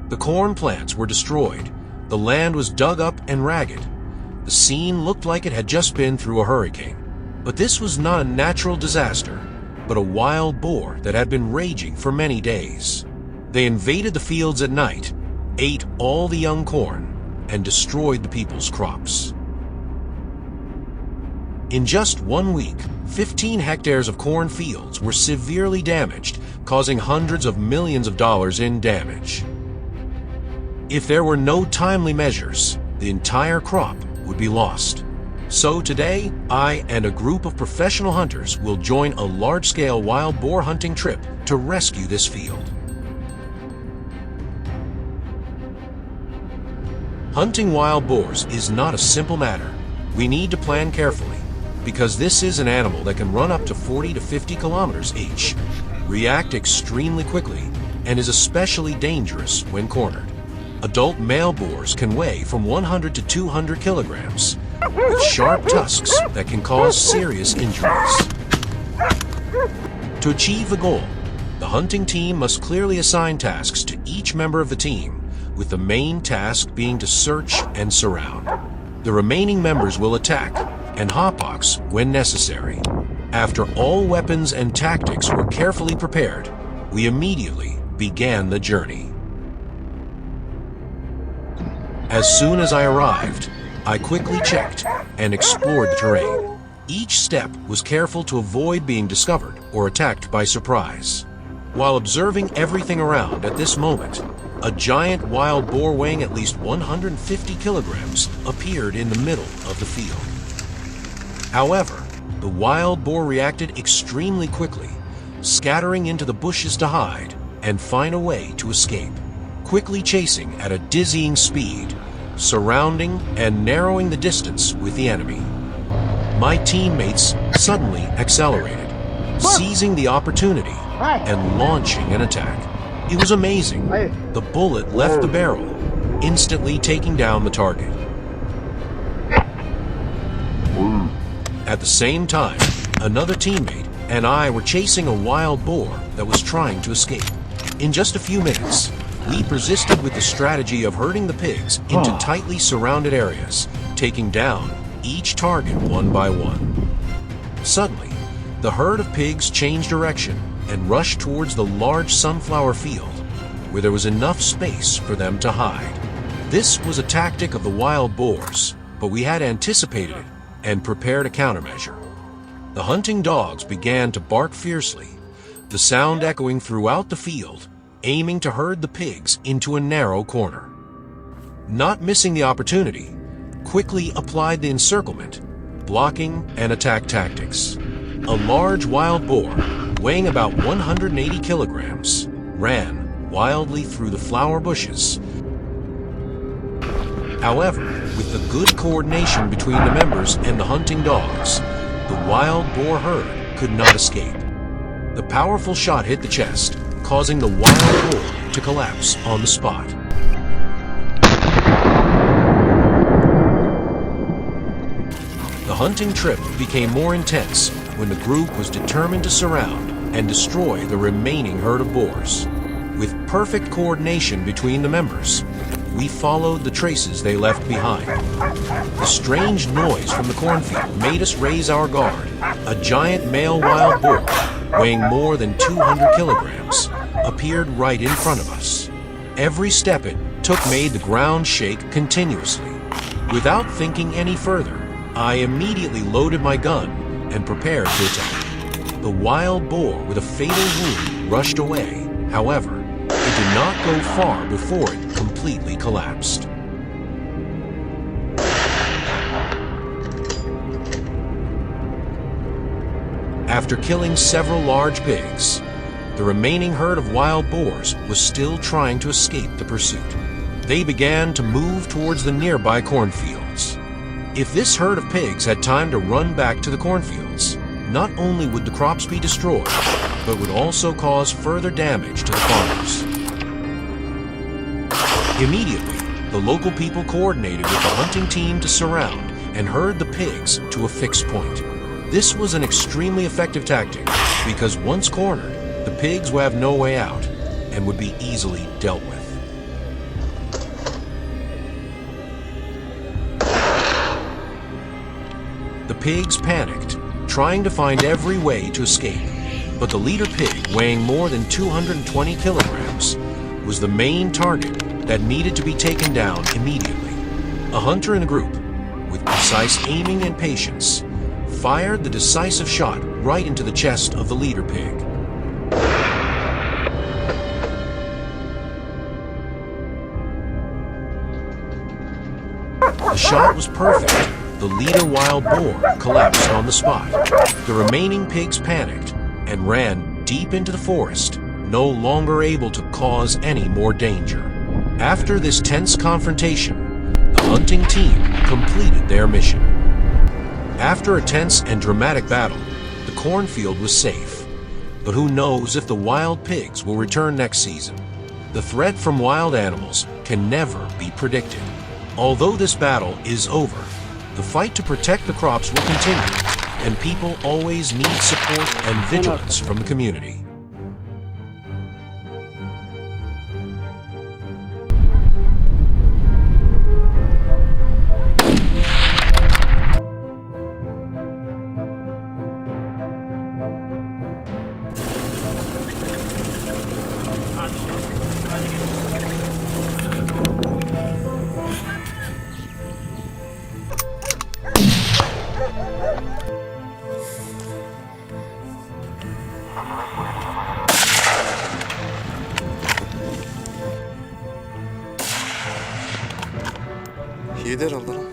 The corn plants were destroyed. The land was dug up and ragged. The scene looked like it had just been through a hurricane. But this was not a natural disaster, but a wild boar that had been raging for many days. They invaded the fields at night, ate all the young corn, and destroyed the people's crops. In just 1 week, 15 hectares of corn fields were severely damaged, causing hundreds of millions of dollars in damage. If there were no timely measures, the entire crop would be lost. So today, I and a group of professional hunters will join a large-scale wild boar hunting trip to rescue this field. Hunting wild boars is not a simple matter. We need to plan carefully, because this is an animal that can run up to 40 to 50 kilometers each, react extremely quickly, and is especially dangerous when cornered. Adult male boars can weigh from 100 to 200 kilograms, with sharp tusks that can cause serious injuries. To achieve the goal, the hunting team must clearly assign tasks to each member of the team, with the main task being to search and surround. The remaining members will attack and hotbox when necessary. After all weapons and tactics were carefully prepared, we immediately began the journey. As soon as I arrived, I quickly checked and explored the terrain. Each step was careful to avoid being discovered or attacked by surprise. While observing everything around at this moment, a giant wild boar weighing at least 150 kilograms appeared in the middle of the field. However, the wild boar reacted extremely quickly, scattering into the bushes to hide and find a way to escape, quickly chasing at a dizzying speed, surrounding and narrowing the distance with the enemy. My teammates suddenly accelerated, seizing the opportunity and launching an attack. It was amazing. The bullet left the barrel, instantly taking down the target. At the same time, another teammate and I were chasing a wild boar that was trying to escape. In just a few minutes, we persisted with the strategy of herding the pigs into tightly surrounded areas, taking down each target one by one. Suddenly, the herd of pigs changed direction and rushed towards the large sunflower field, where there was enough space for them to hide. This was a tactic of the wild boars, but we had anticipated it and prepared a countermeasure. The hunting dogs began to bark fiercely, the sound echoing throughout the field, aiming to herd the pigs into a narrow corner. Not missing the opportunity, quickly applied the encirclement, blocking and attack tactics. A large wild boar, weighing about 180 kilograms, ran wildly through the flower bushes. However, with the good coordination between the members and the hunting dogs, the wild boar herd could not escape. The powerful shot hit the chest, causing the wild boar to collapse on the spot. The hunting trip became more intense when the group was determined to surround and destroy the remaining herd of boars. With perfect coordination between the members, we followed the traces they left behind. The strange noise from the cornfield made us raise our guard. A giant male wild boar, weighing more than 200 kilograms, appeared right in front of us. Every step it took made the ground shake continuously. Without thinking any further, I immediately loaded my gun and prepared to attack. The wild boar with a fatal wound rushed away. However, it did not go far before it completely collapsed. After killing several large pigs, the remaining herd of wild boars was still trying to escape the pursuit. They began to move towards the nearby cornfields. If this herd of pigs had time to run back to the cornfields, not only would the crops be destroyed, but would also cause further damage to the farmers. Immediately, the local people coordinated with the hunting team to surround and herd the pigs to a fixed point. This was an extremely effective tactic because once cornered, the pigs would have no way out and would be easily dealt with. The pigs panicked, trying to find every way to escape, but the leader pig, weighing more than 220 kilograms, was the main target that needed to be taken down immediately. A hunter in a group, with precise aiming and patience, fired the decisive shot right into the chest of the leader pig. The shot was perfect. The leader wild boar collapsed on the spot. The remaining pigs panicked and ran deep into the forest, no longer able to cause any more danger. After this tense confrontation, the hunting team completed their mission. After a tense and dramatic battle, the cornfield was safe. But who knows if the wild pigs will return next season? The threat from wild animals can never be predicted. Although this battle is over, the fight to protect the crops will continue, and people always need support and vigilance from the community. Yedi herhalde lan.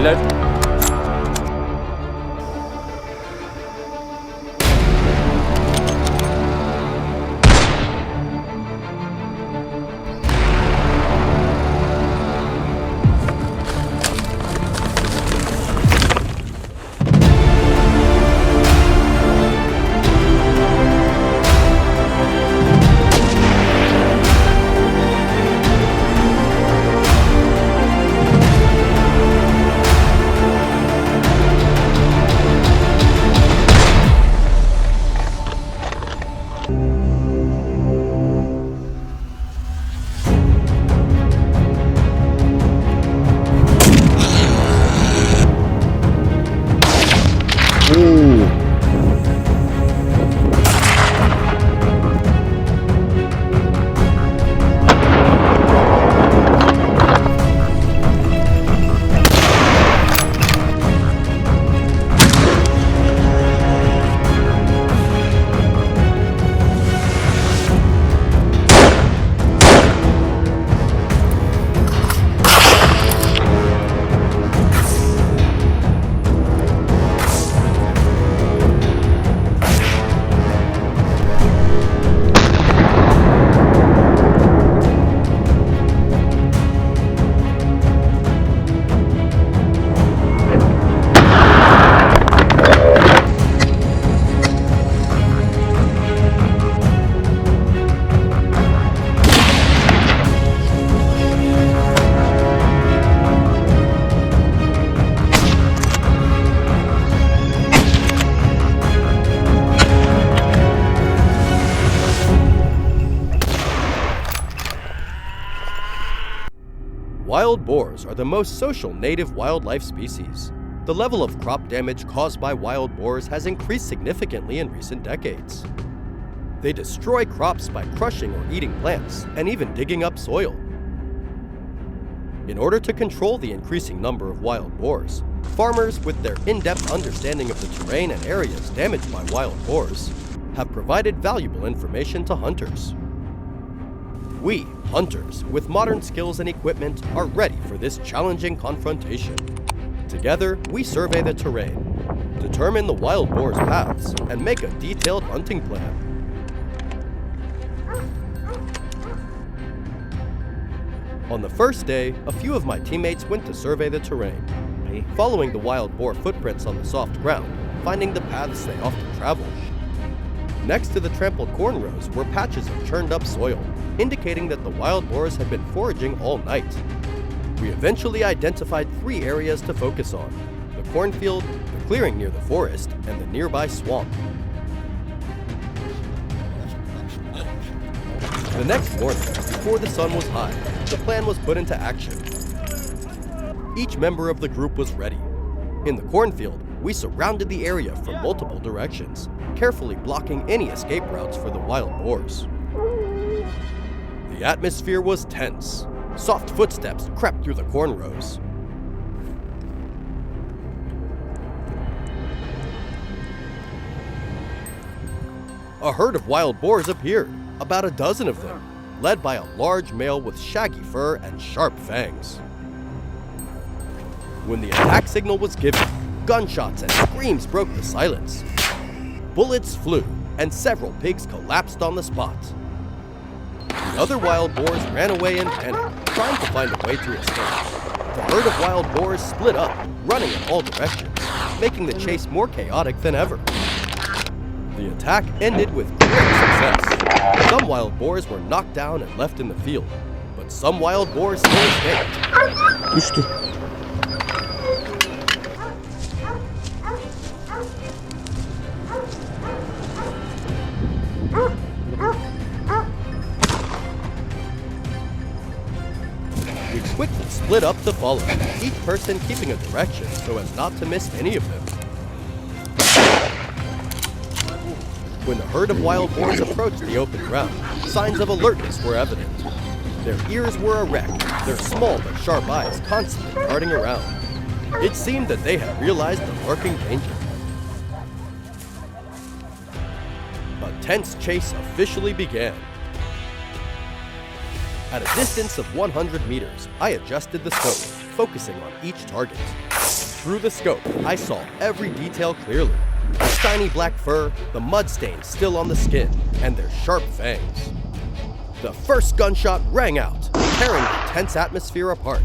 Bilal. Wild boars are the most social native wildlife species. The level of crop damage caused by wild boars has increased significantly in recent decades. They destroy crops by crushing or eating plants, and even digging up soil. In order to control the increasing number of wild boars, farmers, with their in-depth understanding of the terrain and areas damaged by wild boars, have provided valuable information to hunters. We, hunters, with modern skills and equipment, are ready for this challenging confrontation. Together, we survey the terrain, determine the wild boar's paths, and make a detailed hunting plan. On the first day, a few of my teammates went to survey the terrain, following the wild boar footprints on the soft ground, finding the paths they often travel. Next to the trampled corn rows were patches of churned up soil, indicating that the wild boars had been foraging all night. We eventually identified 3 areas to focus on: the cornfield, the clearing near the forest, and the nearby swamp. The next morning, before the sun was high, the plan was put into action. Each member of the group was ready. In the cornfield, we surrounded the area from multiple directions, carefully blocking any escape routes for the wild boars. The atmosphere was tense. Soft footsteps crept through the corn rows. A herd of wild boars appeared, about a dozen of them, led by a large male with shaggy fur and sharp fangs. When the attack signal was given, gunshots and screams broke the silence. Bullets flew, and several pigs collapsed on the spot. The other wild boars ran away in panic, trying to find a way to escape. The herd of wild boars split up, running in all directions, making the chase more chaotic than ever. The attack ended with great success. Some wild boars were knocked down and left in the field, but some wild boars still escaped. We quickly split up to follow, each person keeping a direction so as not to miss any of them. When the herd of wild boars approached the open ground, signs of alertness were evident. Their ears were erect, their small but sharp eyes constantly darting around. It seemed that they had realized the lurking danger. A tense chase officially began. At a distance of 100 meters, I adjusted the scope, focusing on each target. Through the scope, I saw every detail clearly. The shiny black fur, the mud stains still on the skin, and their sharp fangs. The first gunshot rang out, tearing the tense atmosphere apart.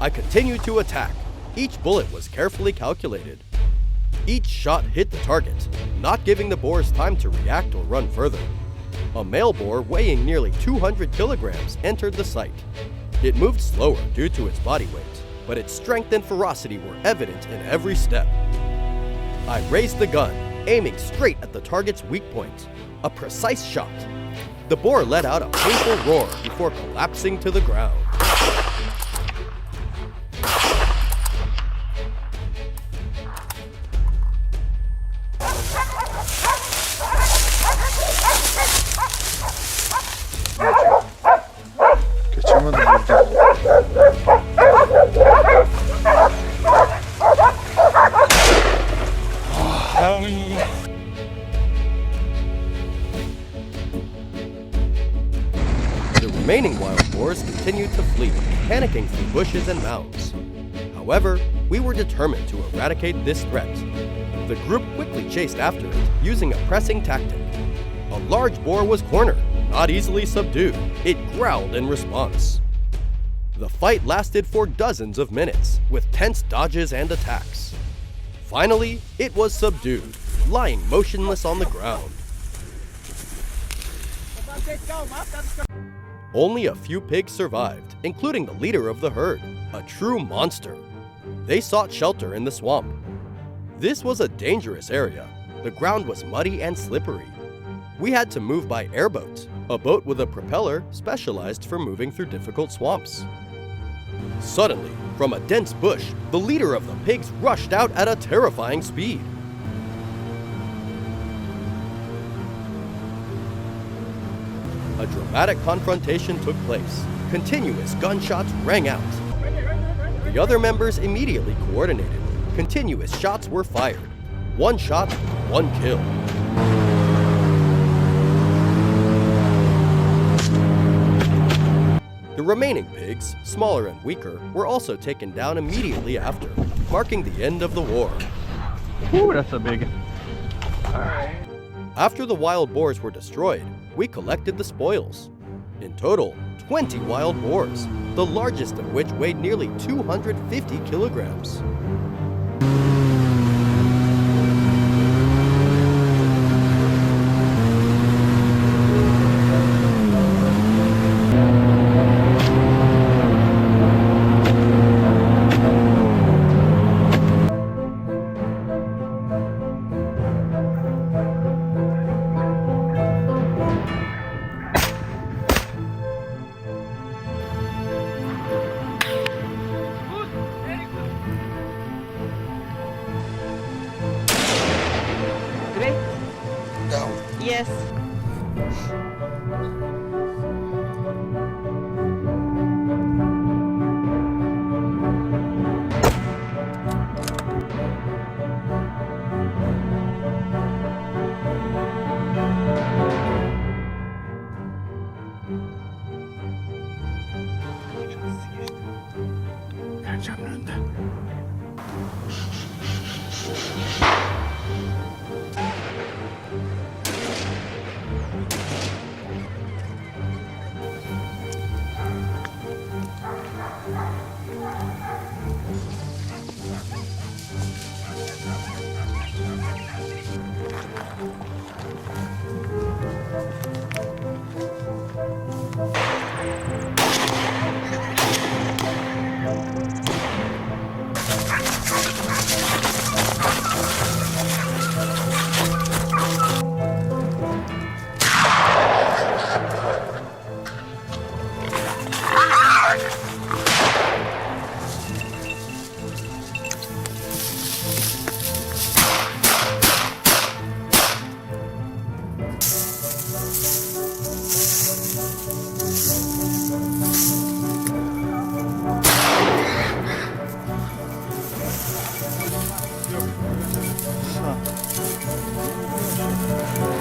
I continued to attack. Each bullet was carefully calculated. Each shot hit the target, not giving the boars time to react or run further. A male boar weighing nearly 200 kilograms entered the site. It moved slower due to its body weight, but its strength and ferocity were evident in every step. I raised the gun, aiming straight at the target's weak point. A precise shot. The boar let out a painful roar before collapsing to the ground. Kaçamadım buradan. The remaining wild boars continued to flee, panicking through bushes and mounds. However, we were determined to eradicate this threat. The group quickly chased after it, using a pressing tactic. A large boar was cornered, not easily subdued. It growled in response. The fight lasted for dozens of minutes, with tense dodges and attacks. Finally, it was subdued, lying motionless on the ground. Only a few pigs survived, including the leader of the herd, a true monster. They sought shelter in the swamp. This was a dangerous area. The ground was muddy and slippery. We had to move by airboat, a boat with a propeller specialized for moving through difficult swamps. Suddenly, from a dense bush, the leader of the pigs rushed out at a terrifying speed. A dramatic confrontation took place. Continuous gunshots rang out. The other members immediately coordinated. Continuous shots were fired. One shot, one kill. The remaining pigs, smaller and weaker, were also taken down immediately after, marking the end of the war. Ooh, that's a big. Alright. After the wild boars were destroyed, we collected the spoils. In total, 20 wild boars, the largest of which weighed nearly 250 kilograms. Yes.